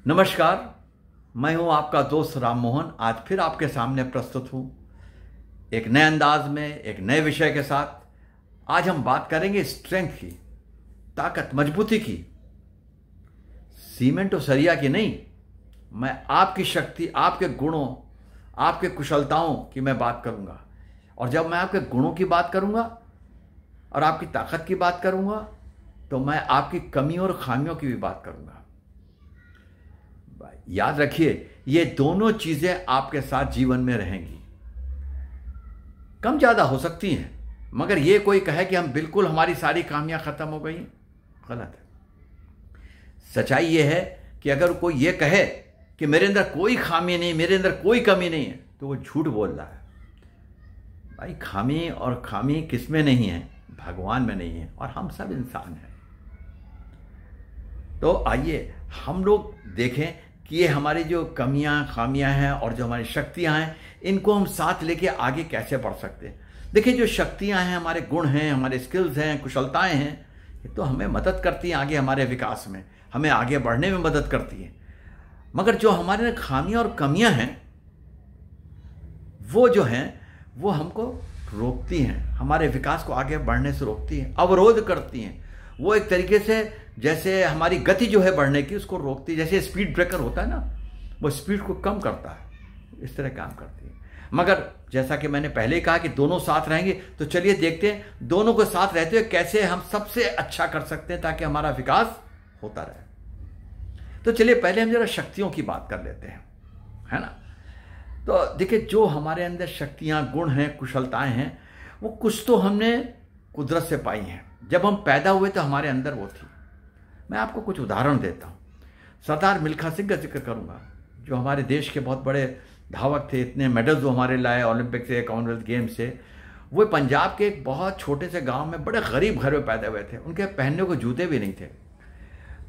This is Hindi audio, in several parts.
नमस्कार। मैं हूं आपका दोस्त राम मोहन। आज फिर आपके सामने प्रस्तुत हूं एक नए अंदाज में, एक नए विषय के साथ। आज हम बात करेंगे स्ट्रेंथ की, ताकत, मजबूती की, सीमेंट और सरिया की नहीं। मैं आपकी शक्ति, आपके गुणों, आपके कुशलताओं की मैं बात करूंगा। और जब मैं आपके गुणों की बात करूंगा और आपकी ताकत की बात करूंगा तो मैं आपकी कमियों और खामियों की भी बात करूंगा। याद रखिए, ये दोनों चीजें आपके साथ जीवन में रहेंगी। कम ज्यादा हो सकती हैं, मगर ये कोई कहे कि हम बिल्कुल हमारी सारी खामियां खत्म हो गई, गलत है। सच्चाई ये है कि अगर कोई ये कहे कि मेरे अंदर कोई खामी नहीं, मेरे अंदर कोई कमी नहीं है, तो वो झूठ बोल रहा है। भाई, खामी और खामी किसमें नहीं है? भगवान में नहीं है, और हम सब इंसान हैं। तो आइए हम लोग देखें कि ये हमारी जो कमियां, खामियां हैं और जो हमारी शक्तियां हैं, इनको हम साथ लेके आगे कैसे बढ़ सकते हैं। देखिए, जो शक्तियां हैं, हमारे गुण हैं, हमारे स्किल्स हैं, कुशलताएं हैं, ये तो हमें मदद करती हैं आगे हमारे विकास में, हमें आगे बढ़ने में मदद करती हैं। मगर जो हमारे खामियां और कमियां हैं, वो जो हैं वो हमको रोकती हैं, हमारे विकास को आगे बढ़ने से रोकती हैं, अवरोध करती हैं। वो एक तरीके से जैसे हमारी गति जो है बढ़ने की, उसको रोकती है। जैसे स्पीड ब्रेकर होता है ना, वो स्पीड को कम करता है, इस तरह काम करती है। मगर जैसा कि मैंने पहले ही कहा कि दोनों साथ रहेंगे, तो चलिए देखते हैं दोनों को साथ रहते हुए कैसे हम सबसे अच्छा कर सकते हैं ताकि हमारा विकास होता रहे। तो चलिए पहले हम जरा शक्तियों की बात कर लेते हैं, है ना। तो देखिए, जो हमारे अंदर शक्तियां, गुण हैं, कुशलताएं हैं, वो कुछ तो हमने कुदरत से पाई हैं। जब हम पैदा हुए तो हमारे अंदर वो थी। मैं आपको कुछ उदाहरण देता हूँ। सरदार मिल्खा सिंह का जिक्र करूँगा, जो हमारे देश के बहुत बड़े धावक थे। इतने मेडल्स जो हमारे लाए ओलंपिक से, कॉमनवेल्थ गेम्स से। वो पंजाब के एक बहुत छोटे से गांव में बड़े गरीब घर में पैदा हुए थे। उनके पहनने को जूते भी नहीं थे,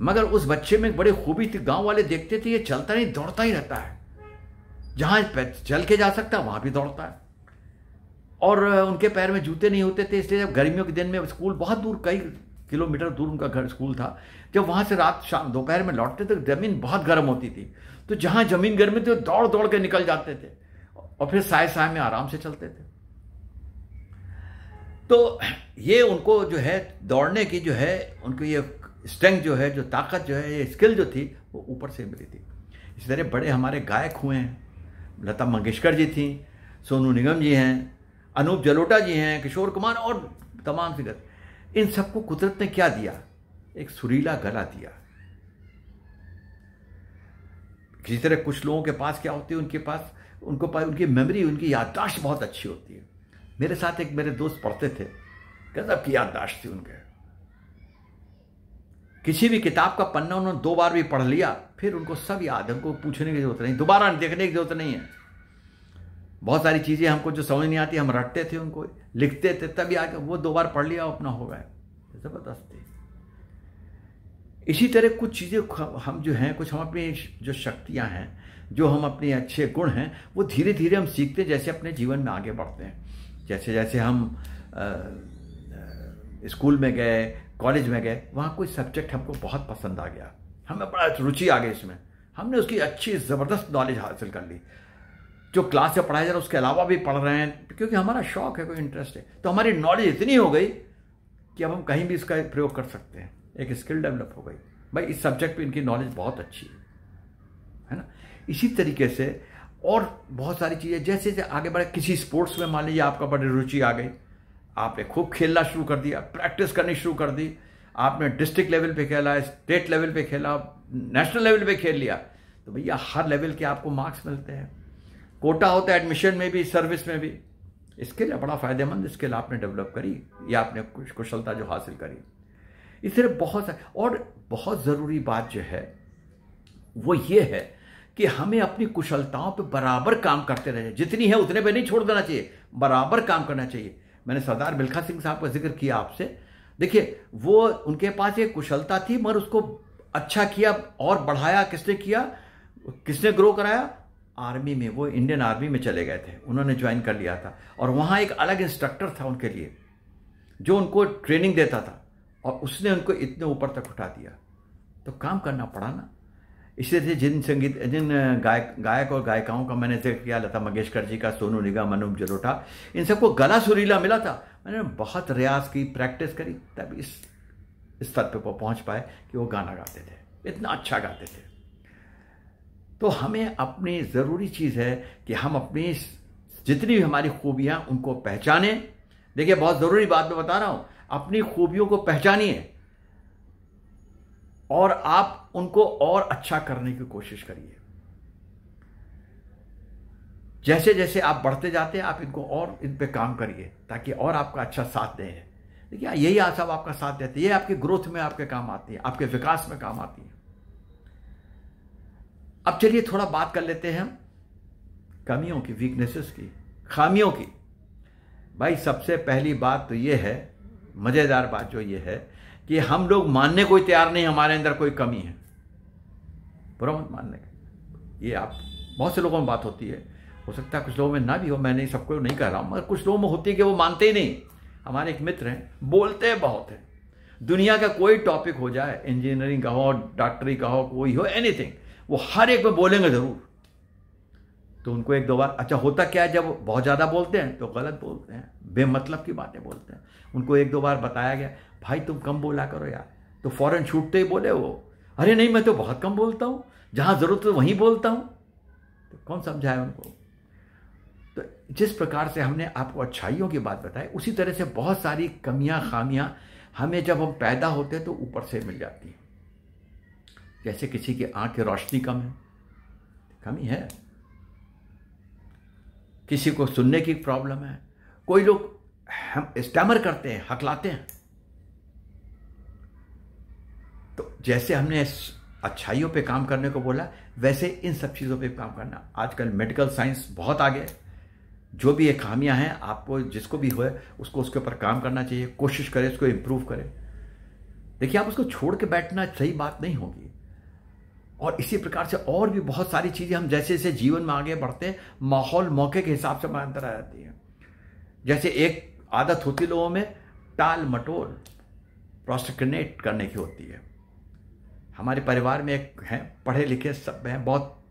मगर उस बच्चे में एक बड़ी खूबी थी। गाँव वाले देखते थे ये चलता नहीं, दौड़ता ही रहता है। जहाँ चल के जा सकता वहाँ भी दौड़ता है। और उनके पैर में जूते नहीं होते थे, इसलिए जब गर्मियों के दिन में स्कूल बहुत दूर, कई किलोमीटर दूर उनका घर स्कूल था, जब वहाँ से रात शाम दोपहर में लौटते तो ज़मीन बहुत गर्म होती थी। तो जहाँ ज़मीन गर्म थी, दौड़ दौड़ के निकल जाते थे और फिर साय साय में आराम से चलते थे। तो ये उनको जो है दौड़ने की जो है, उनको ये स्ट्रेंथ जो है, जो ताकत जो है, ये स्किल जो थी, वो ऊपर से मिली थी। इस तरह बड़े हमारे गायक हुए हैं। लता मंगेशकर जी थी, सोनू निगम जी हैं, अनूप जलोटा जी हैं, किशोर कुमार और तमाम सिंगर। इन सबको कुदरत ने क्या दिया? एक सुरीला गला दिया। किसी तरह कुछ लोगों के पास क्या होती है, उनकी मेमोरी, उनकी याददाश्त बहुत अच्छी होती है। मेरे साथ एक मेरे दोस्त पढ़ते थे, गजब की याददाश्त थी उनके। किसी भी किताब का पन्ना उन्होंने 2 बार भी पढ़ लिया, फिर उनको सब याद है, उनको पूछने की जरूरत नहीं, दोबारा देखने की जरूरत नहीं है। बहुत सारी चीजें हमको जो समझ नहीं आती, हम रटते थे, उनको लिखते थे, तब आके वो 2 बार पढ़ लिया, अपना हो गया। जबरदस्त थी। इसी तरह कुछ चीजें हम जो हैं, कुछ हम अपनी जो शक्तियां हैं, जो हम अपने अच्छे गुण हैं, वो धीरे धीरे हम सीखते हैं जैसे अपने जीवन में आगे बढ़ते हैं। जैसे जैसे हम स्कूल में गए, कॉलेज में गए, वहाँ कोई सब्जेक्ट हमको बहुत पसंद आ गया, हमें बड़ा रुचि आ गई इसमें, हमने उसकी अच्छी ज़बरदस्त नॉलेज हासिल कर ली। जो क्लास में पढ़ाया जा रहा है उसके अलावा भी पढ़ रहे हैं, क्योंकि हमारा शौक है, कोई इंटरेस्ट है। तो हमारी नॉलेज इतनी हो गई कि अब हम कहीं भी इसका प्रयोग कर सकते हैं, एक स्किल डेवलप हो गई। भाई, इस सब्जेक्ट पे इनकी नॉलेज बहुत अच्छी है ना। इसी तरीके से और बहुत सारी चीज़ें, जैसे जैसे आगे बढ़े, किसी स्पोर्ट्स में मान लीजिए आपका बड़ी रुचि आ गई, आपने खूब खेलना शुरू कर दिया, प्रैक्टिस करनी शुरू कर दी, आपने डिस्ट्रिक्ट लेवल पे खेला, स्टेट लेवल पे खेला, नेशनल लेवल पे खेल लिया, तो भैया हर लेवल के आपको मार्क्स मिलते हैं। कोटा होता है एडमिशन में भी, सर्विस में भी। इसके लिए बड़ा फायदेमंद स्किल आपने डेवलप करी, या आपने कुछ कुशलता जो हासिल करी। इस तरह बहुत सारे, और बहुत ज़रूरी बात जो है वो ये है कि हमें अपनी कुशलताओं पे बराबर काम करते रहे। जितनी है उतने पे नहीं छोड़ देना चाहिए, बराबर काम करना चाहिए। मैंने सरदार मिल्खा सिंह साहब का जिक्र किया आपसे। देखिए, वो उनके पास एक कुशलता थी, मगर उसको अच्छा किया और बढ़ाया किसने किया, किसने ग्रो कराया? आर्मी में। वो इंडियन आर्मी में चले गए थे, उन्होंने ज्वाइन कर लिया था, और वहाँ एक अलग इंस्ट्रक्टर था उनके लिए जो उनको ट्रेनिंग देता था, और उसने उनको इतने ऊपर तक उठा दिया। तो काम करना पड़ा ना। इसी तरह जिन गायक और गायिकाओं का मैंने जिक्र किया, लता मंगेशकर जी का, सोनू निगम, अनूप जलोटा, इन सबको गला सुरीला मिला था। मैंने बहुत रियाज की, प्रैक्टिस करी, तब इस स्तर पे वो पहुंच पाए कि वो गाना गाते थे, इतना अच्छा गाते थे। तो हमें अपनी ज़रूरी चीज़ है कि हम अपनी जितनी भी हमारी खूबियां उनको पहचानें। देखिए, बहुत ज़रूरी बात मैं बता रहा हूं, अपनी खूबियों को पहचानिए और आप उनको और अच्छा करने की कोशिश करिए। जैसे जैसे आप बढ़ते जाते हैं, आप इनको और इन पे काम करिए ताकि और आपका अच्छा साथ दें। देखिए, यही सब आपका साथ देती है, ये आपकी ग्रोथ में आपके काम आती है, आपके विकास में काम आती है। अब चलिए थोड़ा बात कर लेते हैं हम कमियों की, वीकनेसेस की, खामियों की। भाई, सबसे पहली बात तो ये है, मजेदार बात जो ये है कि हम लोग मानने को तैयार नहीं हमारे अंदर कोई कमी है। बुरा मत मानने का, ये आप बहुत से लोगों में बात होती है, हो सकता है कुछ लोगों में ना भी हो, मैं नहीं सबको नहीं कह रहा हूं, मगर कुछ लोगों में होती है कि वो मानते ही नहीं। हमारे एक मित्र हैं, बोलते बहुत हैं, दुनिया का कोई टॉपिक हो जाए, इंजीनियरिंग का हो, डॉक्टरी का हो, कोई हो, एनीथिंग, वो हर एक में बोलेंगे जरूर। तो उनको एक दो बार, अच्छा होता क्या है, जब बहुत ज़्यादा बोलते हैं तो गलत बोलते हैं, बेमतलब की बातें बोलते हैं। उनको एक दो बार बताया गया, भाई तुम कम बोला करो यार, तो फौरन छूटते ही बोले वो, अरे नहीं मैं तो बहुत कम बोलता हूँ, जहाँ ज़रूरत है वहीं बोलता हूँ। तो कौन समझाए उनको? तो जिस प्रकार से हमने आपको अच्छाइयों की बात बताई, उसी तरह से बहुत सारी कमियां, खामियां हमें जब हम पैदा होते हैं तो ऊपर से मिल जाती हैं। जैसे किसी की आंख की रोशनी कम है, कमी है, किसी को सुनने की प्रॉब्लम है, कोई लोग हम स्टैमर करते हैं, हकलाते हैं। तो जैसे हमने अच्छाइयों पे काम करने को बोला, वैसे इन सब चीज़ों पे काम करना। आजकल मेडिकल साइंस बहुत आगे है, जो भी ये खामियां हैं, आपको जिसको भी हो उसको उसके ऊपर काम करना चाहिए, कोशिश करें उसको इम्प्रूव करें। देखिए, आप उसको छोड़ के बैठना सही बात नहीं होगी। और इसी प्रकार से और भी बहुत सारी चीज़ें, हम जैसे जैसे जीवन में आगे बढ़ते हैं, माहौल मौके के हिसाब से अंतर आ जाती है। जैसे एक आदत होती लोगों में, टाल मटोल, प्रोस्टिनेट करने की होती है। हमारे परिवार में एक हैं, पढ़े लिखे सब हैं, बहुत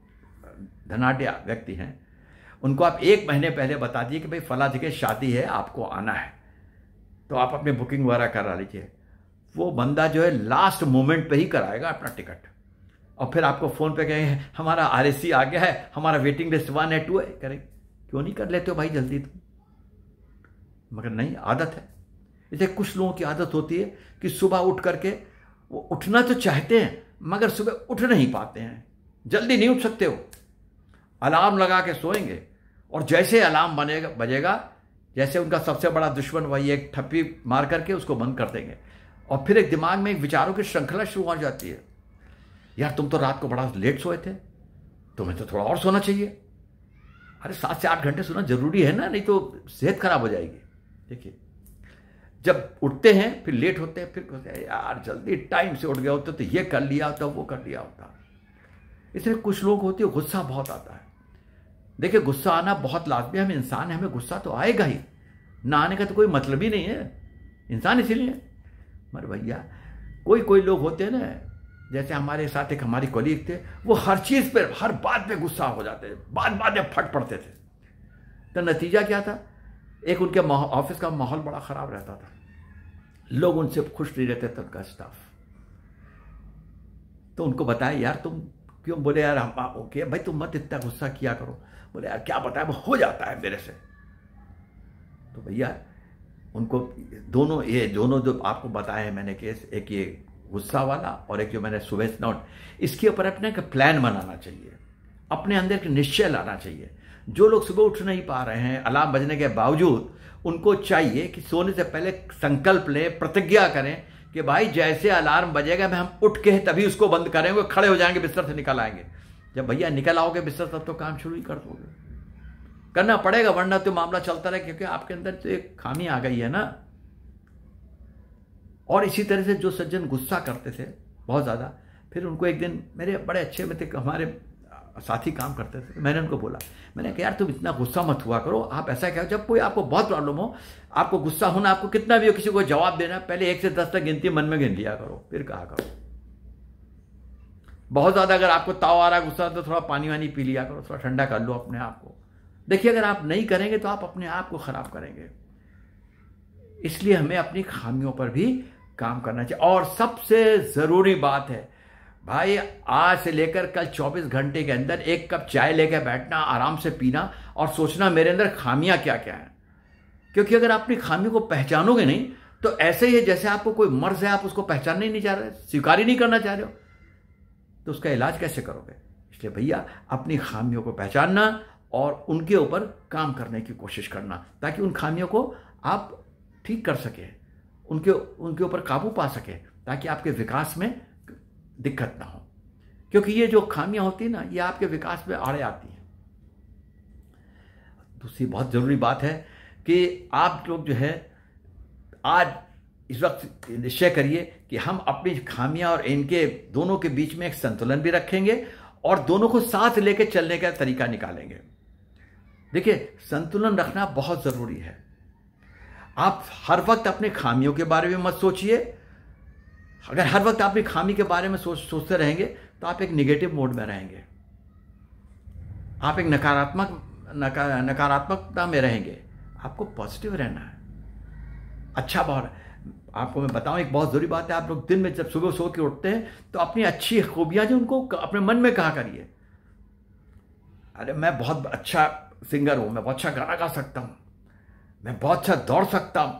धनाढ्य व्यक्ति हैं, उनको आप 1 महीने पहले बता दिए कि भाई फला जगह शादी है, आपको आना है, तो आप अपनी बुकिंग वगैरह करा लीजिए। वो बंदा जो है लास्ट मोमेंट पे ही कराएगा अपना टिकट, और फिर आपको फ़ोन पे कहेंगे हमारा RSC आ गया है, हमारा वेटिंग लिस्ट 1 है 2 है। करें, क्यों नहीं कर लेते हो भाई जल्दी तुम? मगर नहीं, आदत है। जैसे कुछ लोगों की आदत होती है कि सुबह उठ करके वो उठना तो चाहते हैं मगर सुबह उठ नहीं पाते हैं, जल्दी नहीं उठ सकते हो, अलार्म लगा के सोएंगे, और जैसे अलार्म बजेगा, जैसे उनका सबसे बड़ा दुश्मन वही एक ठप्पी मार करके उसको बंद कर देंगे, और फिर एक दिमाग में एक विचारों की श्रृंखला शुरू हो जाती है, यार तुम तो रात को बड़ा लेट सोए थे, तुम्हें तो थोड़ा और सोना चाहिए। अरे 7 से 8 घंटे सोना जरूरी है ना, नहीं तो सेहत खराब हो जाएगी। देखिए, जब उठते हैं फिर लेट होते हैं, फिर कहते हैं यार जल्दी टाइम से उठ गया होता तो ये कर लिया होता, वो कर लिया होता। इसलिए कुछ लोग होते हैं, गुस्सा बहुत आता है। देखिए, गुस्सा आना बहुत लाजमी है, हम इंसान हैं, हमें गुस्सा तो आएगा ही, ना आने का तो कोई मतलब ही नहीं है, इंसान इसीलिए। मगर भैया, कोई लोग होते हैं ना, जैसे हमारे साथ एक हमारी कलीग थे, वो हर चीज़ पर, हर बात पे गुस्सा हो जाते थे, बात में फट पड़ते थे। तो नतीजा क्या था, एक उनके ऑफिस का माहौल बड़ा ख़राब रहता था, लोग उनसे खुश नहीं रहते थे, उनका स्टाफ। तो उनको बताया यार तुम क्यों, बोले यार हम ओके भाई तुम मत इतना गुस्सा किया करो। बोले यार क्या बताया, वो हो जाता है मेरे से। तो भैया उनको दोनों जो आपको बताए हैं मैंने केस, एक ये गुस्सा वाला और एक जो मैंने सुबह नोट, इसके ऊपर अपने एक प्लान बनाना चाहिए, अपने अंदर एक निश्चय लाना चाहिए। जो लोग सुबह उठ नहीं पा रहे हैं अलार्म बजने के बावजूद, उनको चाहिए कि सोने से पहले संकल्प लें, प्रतिज्ञा करें कि भाई जैसे अलार्म बजेगा मैं हम उठ के तभी उसको बंद करेंगे, खड़े हो जाएंगे, बिस्तर से निकल आएंगे। जब भैया निकल आओगे बिस्तर, तब तो काम शुरू ही कर दोगे, करना पड़ेगा, वरना तो मामला चलता रहे, क्योंकि आपके अंदर तो एक खामी आ गई है ना। और इसी तरह से जो सज्जन गुस्सा करते थे बहुत ज़्यादा, फिर उनको एक दिन, मेरे बड़े अच्छे मित्र हमारे साथी काम करते थे, मैंने उनको बोला, मैंने कहा यार तुम इतना गुस्सा मत हुआ करो, आप ऐसा क्या, जब कोई आपको बहुत प्रॉब्लम हो, आपको गुस्सा होना, आपको कितना भी हो, किसी को जवाब देना, पहले 1 से 10 तक गिनती मन में गिन लिया करो, फिर कहा करो। बहुत ज़्यादा अगर आपको ताव आ रहा है, गुस्सा, तो थोड़ा पानी वानी पी लिया करो, थोड़ा ठंडा कर लो अपने आप को। देखिए, अगर आप नहीं करेंगे तो आप अपने आप को खराब करेंगे। इसलिए हमें अपनी खामियों पर भी काम करना चाहिए। और सबसे ज़रूरी बात है भाई, आज से लेकर कल 24 घंटे के अंदर 1 कप चाय लेकर बैठना, आराम से पीना और सोचना मेरे अंदर खामियां क्या क्या हैं। क्योंकि अगर आप अपनी खामियों को पहचानोगे नहीं तो ऐसे ही है जैसे आपको कोई मर्ज है, आप उसको पहचानने ही नहीं चाह रहे, स्वीकार ही नहीं करना चाह रहे हो, तो उसका इलाज कैसे करोगे। इसलिए भैया, अपनी खामियों को पहचानना और उनके ऊपर काम करने की कोशिश करना, ताकि उन खामियों को आप ठीक कर सके, उनके ऊपर काबू पा सके, ताकि आपके विकास में दिक्कत ना हो। क्योंकि ये जो खामियां होती है ना, ये आपके विकास में आड़े आती हैं। दूसरी बहुत जरूरी बात है कि आप लोग जो है आज इस वक्त निश्चय करिए कि हम अपनी खामियां और इनके दोनों के बीच में एक संतुलन भी रखेंगे और दोनों को साथ लेकर चलने का तरीका निकालेंगे। देखिए, संतुलन रखना बहुत जरूरी है। आप हर वक्त अपने खामियों के बारे में मत सोचिए। अगर हर वक्त आप अपनी खामी के बारे में सोचते रहेंगे तो आप एक निगेटिव मोड में रहेंगे, आप एक नकारात्मकता में रहेंगे। आपको पॉजिटिव रहना है। अच्छा, बहुत आपको मैं बताऊं, एक बहुत जरूरी बात है, आप लोग दिन में जब सुबह सो के उठते हैं तो अपनी अच्छी खूबियां जो उनको अपने मन में कहा करिए। अरे मैं बहुत अच्छा सिंगर हूं, मैं बहुत अच्छा गाना गा सकता हूं, मैं बहुत अच्छा दौड़ सकता हूं,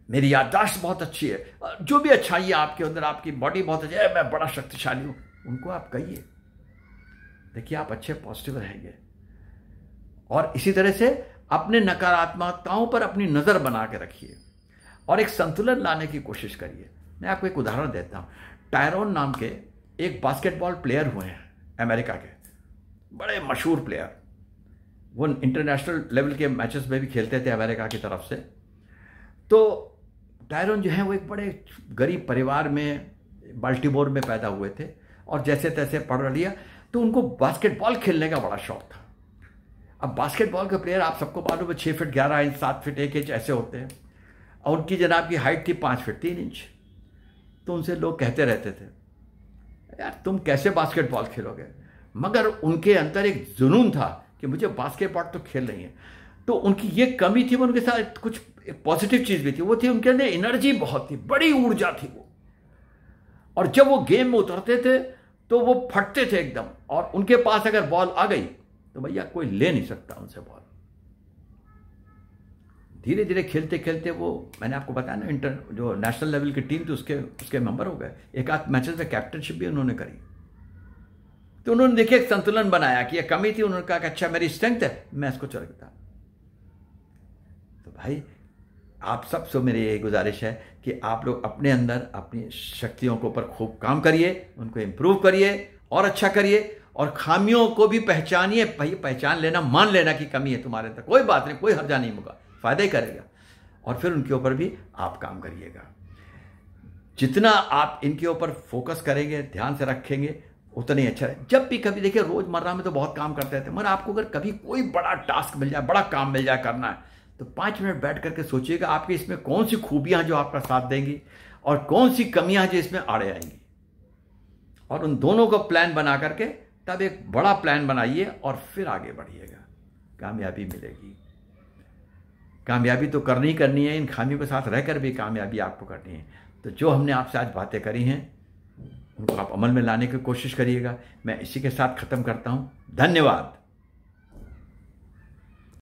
मेरी याददाश्त बहुत अच्छी है, जो भी अच्छाई है आपके अंदर, आपकी बॉडी बहुत अच्छी है, मैं बड़ा शक्तिशाली हूं, उनको आप कहिए। देखिए, आप अच्छे पॉजिटिव रहेंगे। और इसी तरह से अपने नकारात्मकताओं पर अपनी नजर बना के रखिए और एक संतुलन लाने की कोशिश करिए। मैं आपको एक उदाहरण देता हूं। टायरोन नाम के एक बास्केटबॉल प्लेयर हुए हैं, अमेरिका के बड़े मशहूर प्लेयर। वो इंटरनेशनल लेवल के मैचेस में भी खेलते थे अमेरिका की तरफ से। तो टायरोन जो है वो एक बड़े गरीब परिवार में बाल्टीमोर में पैदा हुए थे और जैसे तैसे पढ़ लिया, तो उनको बास्केटबॉल खेलने का बड़ा शौक था। अब बास्केटबॉल के प्लेयर आप सबको मालूम है 6 फीट 11 इंच, 7 फीट 1 इंच ऐसे होते हैं, और उनकी जनाब की हाइट थी 5 फीट 3 इंच। तो उनसे लोग कहते रहते थे, यार तुम कैसे बास्केटबॉल खेलोगे। मगर उनके अंदर एक जुनून था कि मुझे बास्केटबॉल तो खेल रही है। तो उनकी ये कमी थी, उनके साथ कुछ पॉजिटिव चीज भी थी, वो थी उनके अंदर एनर्जी बहुत थी, बड़ी ऊर्जा थी वो। और जब वो गेम में उतरते थे तो वो फटते थे एकदम, और उनके पास अगर बॉल आ गई तो भैया कोई ले नहीं सकता उनसे बॉल। धीरे धीरे खेलते खेलते वो, मैंने आपको बताया ना, जो नेशनल लेवल की टीम थी उसके मेंबर हो गए। एक आध मैचेस में कैप्टनशिप भी उन्होंने करी। तो उन्होंने देखिए एक संतुलन बनाया कि ये कमी थी, उन्होंने कहा कि अच्छा मेरी स्ट्रेंथ है, मैं इसको चलता। तो भाई, आप सबसे मेरी ये गुजारिश है कि आप लोग अपने अंदर अपनी शक्तियों के ऊपर खूब काम करिए, उनको इंप्रूव करिए और अच्छा करिए, और खामियों को भी पहचानिए। भाई, पहचान लेना, मान लेना कि कमी है तुम्हारे अंदर, कोई बात नहीं, कोई हर्जा नहीं होगा, फायदा ही करेगा। और फिर उनके ऊपर भी आप काम करिएगा। जितना आप इनके ऊपर फोकस करेंगे, ध्यान से रखेंगे, उतना ही अच्छा है। जब भी कभी देखिए, रोजमर्रा में तो बहुत काम करते थे, मगर आपको अगर कभी कोई बड़ा टास्क मिल जाए, बड़ा काम मिल जाए करना है, तो 5 मिनट बैठ करके सोचिएगा आपकी इसमें कौन सी खूबियां जो आपका साथ देंगी और कौन सी कमियां जो इसमें आड़े आएंगी, और उन दोनों का प्लान बना करके तब एक बड़ा प्लान बनाइए और फिर आगे बढ़िएगा। कामयाबी मिलेगी। कामयाबी तो करनी करनी है, इन खामियों के साथ रहकर भी कामयाबी आपको करनी है। तो जो हमने आपसे आज बातें करी हैं उनको आप अमल में लाने की कोशिश करिएगा। मैं इसी के साथ ख़त्म करता हूँ। धन्यवाद।